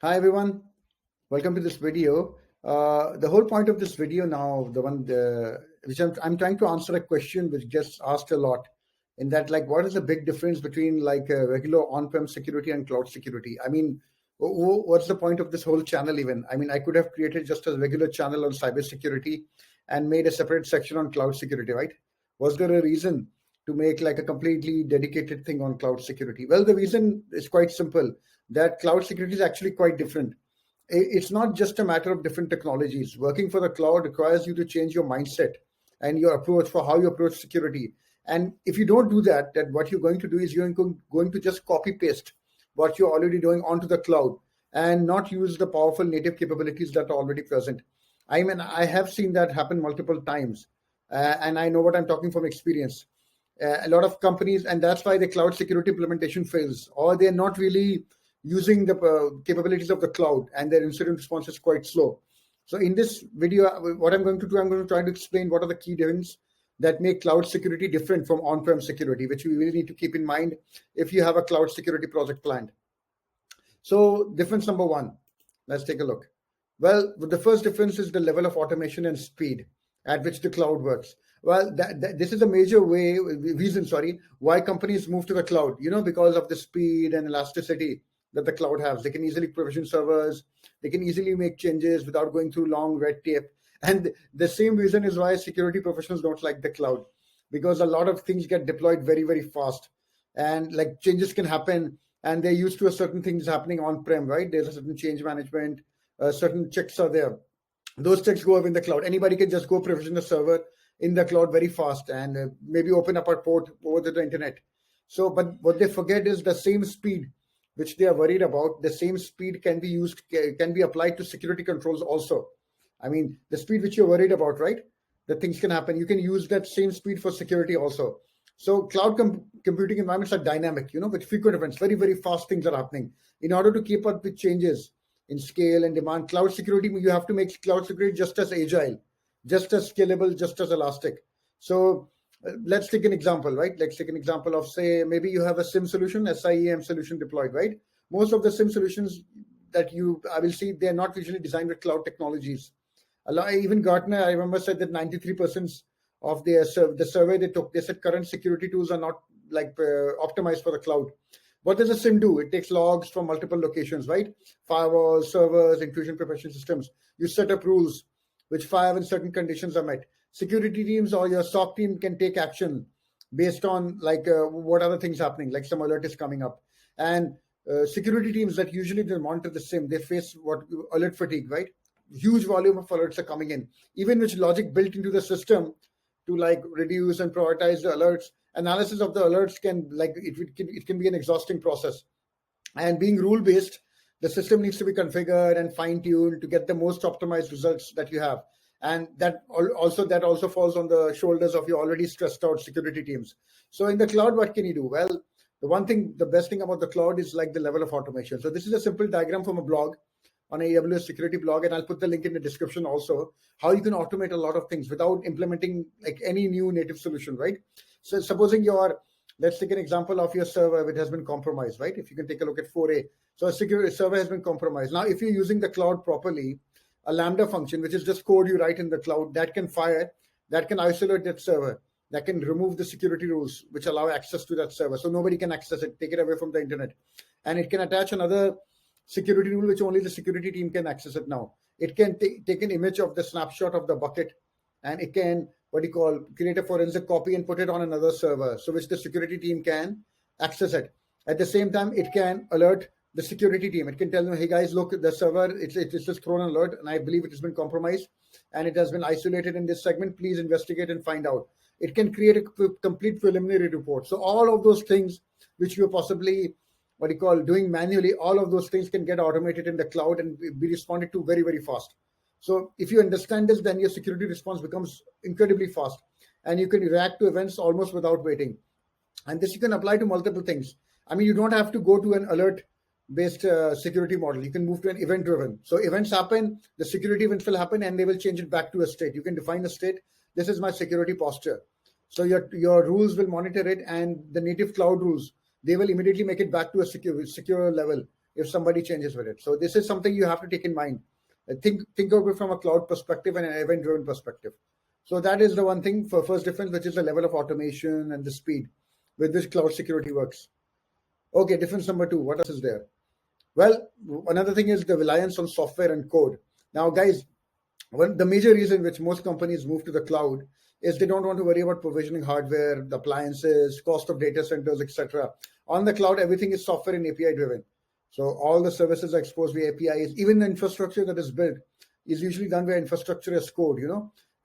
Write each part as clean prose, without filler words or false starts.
Hi everyone, welcome to this video. The whole point of this video now, which I'm trying to answer a question which gets asked a lot, in that like, what is the big difference between like regular on-prem security and cloud security? I mean, what's the point of this whole channel even? I mean, I could have created just a regular channel on cybersecurity and made a separate section on cloud security, right? Was there a reason to make like a completely dedicated thing on cloud security? Well, the reason is quite simple, that cloud security is actually quite different. It's not just a matter of different technologies. Working for the cloud requires you to change your mindset and your approach for how you approach security. And if you don't do that, then what you're going to do is going to just copy paste what you're already doing onto the cloud and not use the powerful native capabilities that are already present. I mean, I have seen that happen multiple times, and I know what I'm talking from experience. A lot of companies, and that's why the cloud security implementation fails, or they're not really using the capabilities of the cloud, and their incident response is quite slow. So in this video, what I'm going to do, I'm going to try to explain what are the key differences that make cloud security different from on-prem security, which we really need to keep in mind if you have a cloud security project planned. So difference number one, let's take a look. Well, the first difference is the level of automation and speed at which the cloud works. Well, this is a major reason, why companies move to the cloud, because of the speed and elasticity that the cloud has. They can easily provision servers, they can easily make changes without going through long red tape. And the same reason is why security professionals don't like the cloud, because a lot of things get deployed very, very fast. And like changes can happen, and they're used to a certain things happening on-prem, right? There's a certain change management, certain checks are there. Those checks go up in the cloud. Anybody can just go provision a server in the cloud very fast and maybe open up a port over the internet. So, but what they forget is the same speed which they are worried about, the same speed can be applied to security controls also. I mean, the speed which you're worried about, right? The things can happen. You can use that same speed for security also. So cloud computing environments are dynamic, with frequent events, very, very fast things are happening. In order to keep up with changes in scale and demand, cloud security, you have to make cloud security just as agile, just as scalable, just as elastic. So let's take an example, right? Let's take an example of, say, maybe you have a SIM solution, SIEM solution deployed, right? Most of the SIM solutions that I will see, they're not usually designed with cloud technologies. Even Gartner, I remember, said that 93% of the survey they took, they said current security tools are not like optimized for the cloud. What does a SIM do? It takes logs from multiple locations, right? Firewalls, servers, intrusion prevention systems. You set up rules which fire when certain conditions are met. Security teams or your SOC team can take action based on like what other things happening, like some alert is coming up. And security teams that usually they monitor the SIM, they face what alert fatigue, right? Huge volume of alerts are coming in, even with logic built into the system to like reduce and prioritize the alerts. Analysis of the alerts can like it can be an exhausting process. And being rule based, the system needs to be configured and fine tuned to get the most optimized results that you have. And that also falls on the shoulders of your already stressed out security teams. So in the cloud, what can you do? Well, the best thing about the cloud is like the level of automation. So this is a simple diagram from a blog on a AWS security blog, and I'll put the link in the description also, how you can automate a lot of things without implementing like any new native solution, right? So supposing let's take an example of your server which has been compromised, right? If you can take a look at 4A. So a security server has been compromised. Now, if you're using the cloud properly, a Lambda function, which is just code you write in the cloud, that can isolate that server, that can remove the security rules which allow access to that server. So nobody can access it, take it away from the internet. And it can attach another security rule which only the security team can access it now. It can take an image of the snapshot of the bucket, and it can create a forensic copy and put it on another server, so which the security team can access it. At the same time, it can alert the security team. It can tell them, hey guys, look, the server, it's just thrown an alert, and I believe it has been compromised, and it has been isolated in this segment. Please investigate and find out. It can create a complete preliminary report. So all of those things which you possibly doing manually, all of those things can get automated in the cloud and be responded to very, very fast. So if you understand this, then your security response becomes incredibly fast, and you can react to events almost without waiting. And this you can apply to multiple things. I mean, you don't have to go to an alert based security model. You can move to an event driven. So events happen, the security events will happen, and they will change it back to a state. You can define a state. This is my security posture. So your rules will monitor it, and the native cloud rules, they will immediately make it back to a secure level if somebody changes with it. So this is something you have to take in mind. Think of it from a cloud perspective and an event-driven perspective. So that is the one thing for first difference, which is the level of automation and the speed with which cloud security works. Okay, difference number two. What else is there? Well, another thing is the reliance on software and code. Now, guys, the major reason which most companies move to the cloud is they don't want to worry about provisioning hardware, the appliances, cost of data centers, etc. On the cloud, everything is software and API driven. So all the services are exposed via APIs. Even the infrastructure that is built is usually done via infrastructure as code,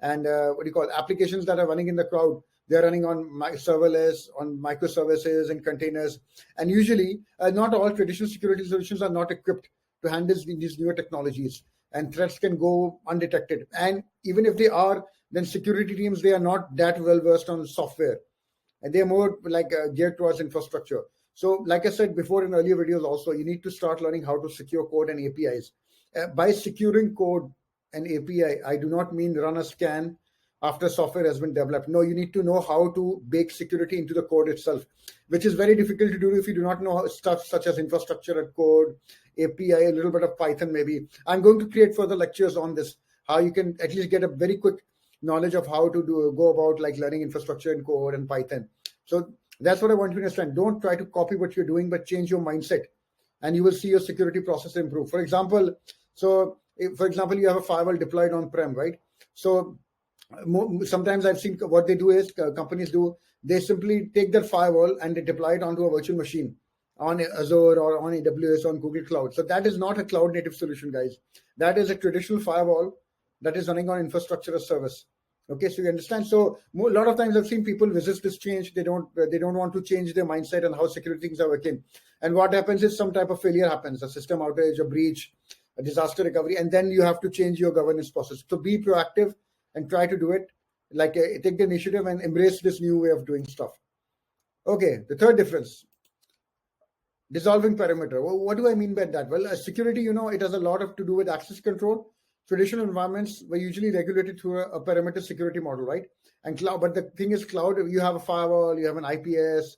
and applications that are running in the cloud. They're running on serverless, on microservices and containers. And usually, not all traditional security solutions are not equipped to handle these newer technologies, and threats can go undetected. And even if they are, then security teams, they are not that well versed on software, and they're more like geared towards infrastructure. So like I said before in earlier videos also, you need to start learning how to secure code and APIs. By securing code and API, I do not mean run a scan after software has been developed. No, you need to know how to bake security into the code itself, which is very difficult to do if you do not know stuff such as infrastructure as code, API, a little bit of Python maybe. I'm going to create further lectures on this, how you can at least get a very quick knowledge of how to go about like learning infrastructure and code and Python. So that's what I want you to understand. Don't try to copy what you're doing, but change your mindset, and you will see your security process improve. For example, you have a firewall deployed on-prem, right? So sometimes I've seen what they do is companies do, they simply take their firewall and they deploy it onto a virtual machine on Azure or on AWS, on Google Cloud. So that is not a cloud native solution, guys. That is a traditional firewall that is running on infrastructure as service. Okay, so you understand. So a lot of times I've seen people resist this change. They don't want to change their mindset and how security things are working. And what happens is some type of failure happens, a system outage, a breach, a disaster recovery, and then you have to change your governance process. So be proactive and try to do it, take the initiative and embrace this new way of doing stuff. Okay, the third difference, dissolving perimeter. Well, what do I mean by that? Well, security, it has a lot to do with access control. Traditional environments were usually regulated through a perimeter security model, right? And cloud, but the thing is, cloud, you have a firewall, you have an IPS,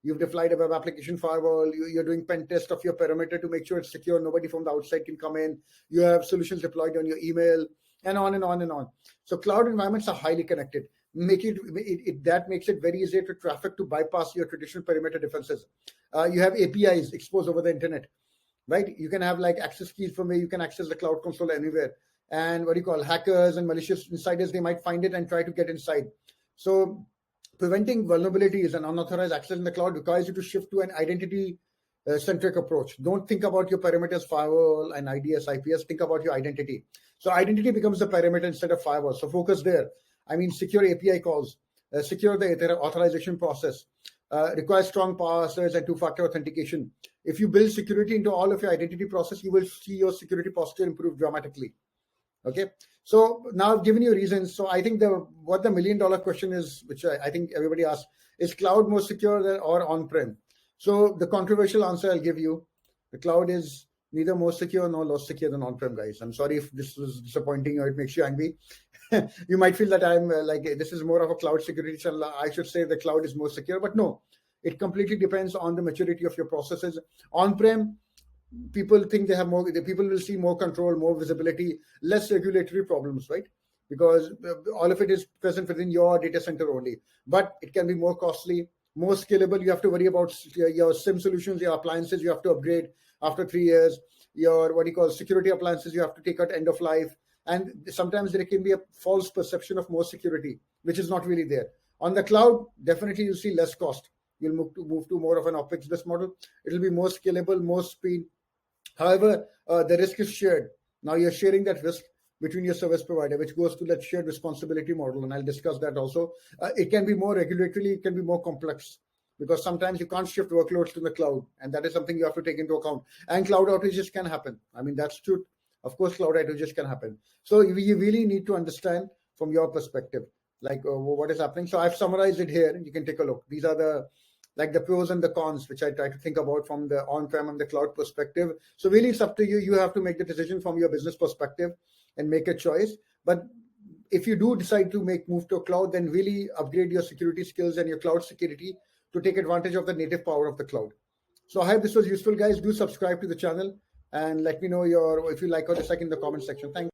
you've deployed a web application firewall, you're doing pen test of your perimeter to make sure it's secure, nobody from the outside can come in. You have solutions deployed on your email, and on and on and on. So cloud environments are highly connected. That makes it very easy to traffic to bypass your traditional perimeter defenses. You have APIs exposed over the internet, right? You can have like access keys from where you can access the cloud console anywhere. And hackers and malicious insiders, they might find it and try to get inside. So preventing vulnerabilities and unauthorized access in the cloud requires you to shift to an identity centric approach. Don't think about your perimeters, firewall and IDS, IPS. Think about your identity. So identity becomes the perimeter instead of firewall. So focus there. I mean, secure API calls, secure the authorization process, requires strong passwords and two-factor authentication. If you build security into all of your identity process, you will see your security posture improve dramatically. Okay. So now I've given you reasons. So I think what the $1 million question is, which I think everybody asks, is cloud more secure or on-prem? So the controversial answer I'll give you, the cloud is neither more secure nor less secure than on-prem, guys. I'm sorry if this was disappointing or it makes you angry. You might feel that I'm this is more of a cloud security channel. I should say the cloud is more secure, but no, it completely depends on the maturity of your processes. On-prem, people think they have more, people will see more control, more visibility, less regulatory problems, right? Because all of it is present within your data center only. But it can be more costly, more scalable. You have to worry about your SIM solutions, your appliances, you have to upgrade after 3 years. Your security appliances, you have to take out end of life. And sometimes there can be a false perception of more security, which is not really there. On the cloud, definitely you'll see less cost. You'll move to more of an OpEx-based model. It'll be more scalable, more speed. However, the risk is shared. Now you're sharing that risk between your service provider, which goes to that shared responsibility model. And I'll discuss that also. It can be more regulatorily, it can be more complex because sometimes you can't shift workloads to the cloud. And that is something you have to take into account. And cloud outages can happen. I mean, that's true. Of course, cloud outages can happen. So you really need to understand from your perspective, what is happening. So I've summarized it here. You can take a look. These are the pros and the cons, which I try to think about from the on-prem and the cloud perspective. So really it's up to you. You have to make the decision from your business perspective and make a choice. But if you do decide to move to a cloud, then really upgrade your security skills and your cloud security to take advantage of the native power of the cloud. So I hope this was useful, guys. Do subscribe to the channel and let me know if you like or dislike in the comment section. Thank you.